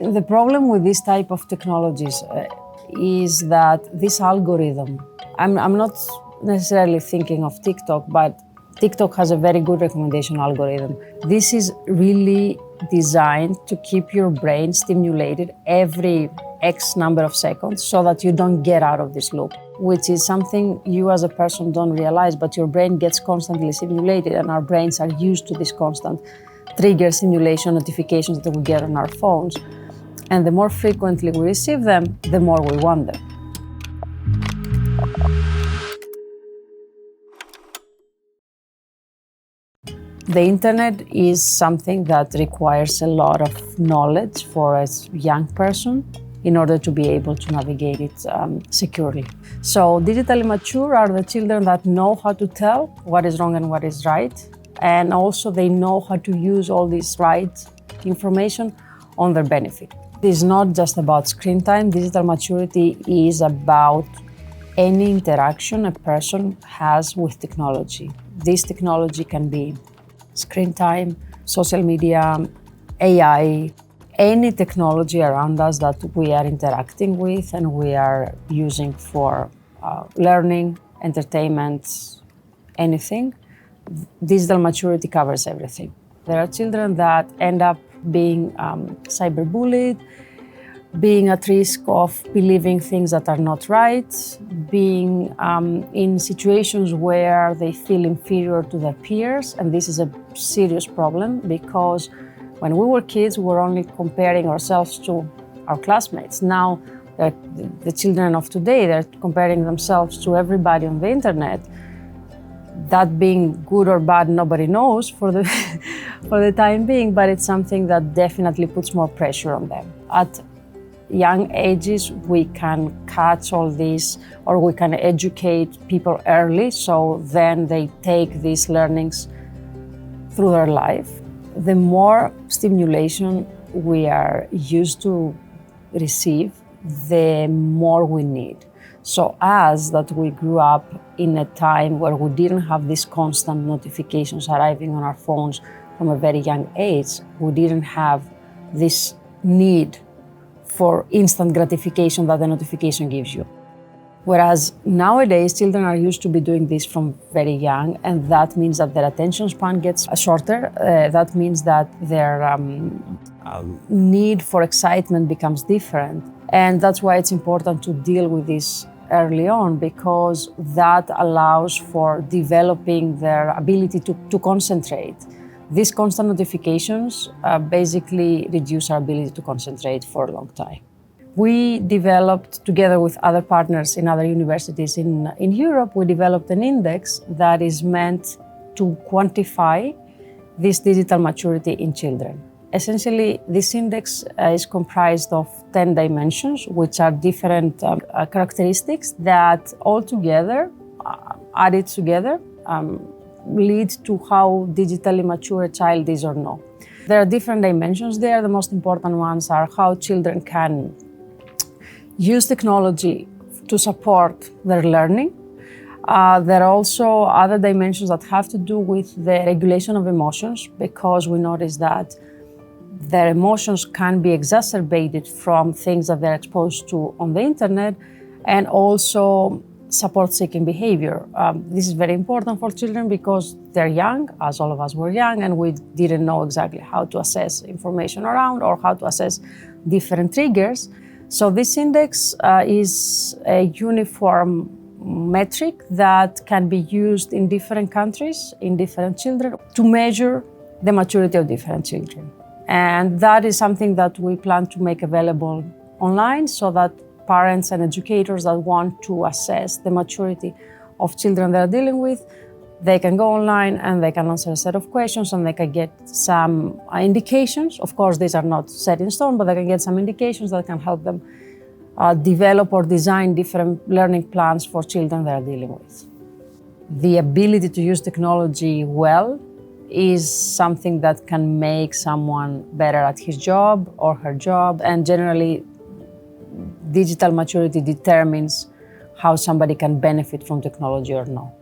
The problem with this type of technologies is that this algorithm, I'm not necessarily thinking of TikTok, but TikTok has a very good recommendation algorithm. This is really designed to keep your brain stimulated every X number of seconds so that you don't get out of this loop, which is something you as a person don't realize, but your brain gets constantly stimulated, and our brains are used to this constant trigger stimulation notifications that we get on our phones. And the more frequently we receive them, the more we want them. The internet is something that requires a lot of knowledge for a young person in order to be able to navigate it securely. So digitally mature are the children that know how to tell what is wrong and what is right, and also they know how to use all this right information on their benefit. It is not just about screen time. Digital maturity is about any interaction a person has with technology. This technology can be screen time, social media, AI, any technology around us that we are interacting with and we are using for learning, entertainment, anything. Digital maturity covers everything. There are children that end up being cyberbullied, being at risk of believing things that are not right, being in situations where they feel inferior to their peers. And this is a serious problem because when we were kids, we were only comparing ourselves to our classmates. Now, the children of today, they're comparing themselves to everybody on the internet. That being good or bad, nobody knows for the, for the time being, but it's something that definitely puts more pressure on them. At young ages, we can catch all this, or we can educate people early, so then they take these learnings through their life. The more stimulation we are used to receive, the more we need. So as that we grew up in a time where we didn't have these constant notifications arriving on our phones from a very young age, we didn't have this need for instant gratification that the notification gives you. Whereas nowadays, children are used to be doing this from very young, and that means that their attention span gets shorter. That means that their need for excitement becomes different. And that's why it's important to deal with this early on, because that allows for developing their ability to concentrate. These constant notifications basically reduce our ability to concentrate for a long time. We developed, together with other partners in other universities in Europe, we developed an index that is meant to quantify this digital maturity in children. Essentially, this index is comprised of 10 dimensions, which are different characteristics that all together, added together, lead to how digitally mature a child is or not. There are different dimensions there. The most important ones are how children can use technology to support their learning. There are also other dimensions that have to do with the regulation of emotions, because we notice that their emotions can be exacerbated from things that they're exposed to on the internet, and also support-seeking behavior. This is very important for children because they're young, as all of us were young, and we didn't know exactly how to assess information around or how to assess different triggers. So this index is a uniform metric that can be used in different countries, in different children, to measure the maturity of different children. And that is something that we plan to make available online, so that parents and educators that want to assess the maturity of children they're dealing with, they can go online and they can answer a set of questions and they can get some indications. Of course, these are not set in stone, but they can get some indications that can help them develop or design different learning plans for children they're dealing with. The ability to use technology well is something that can make someone better at his job or her job, and generally digital maturity determines how somebody can benefit from technology or not.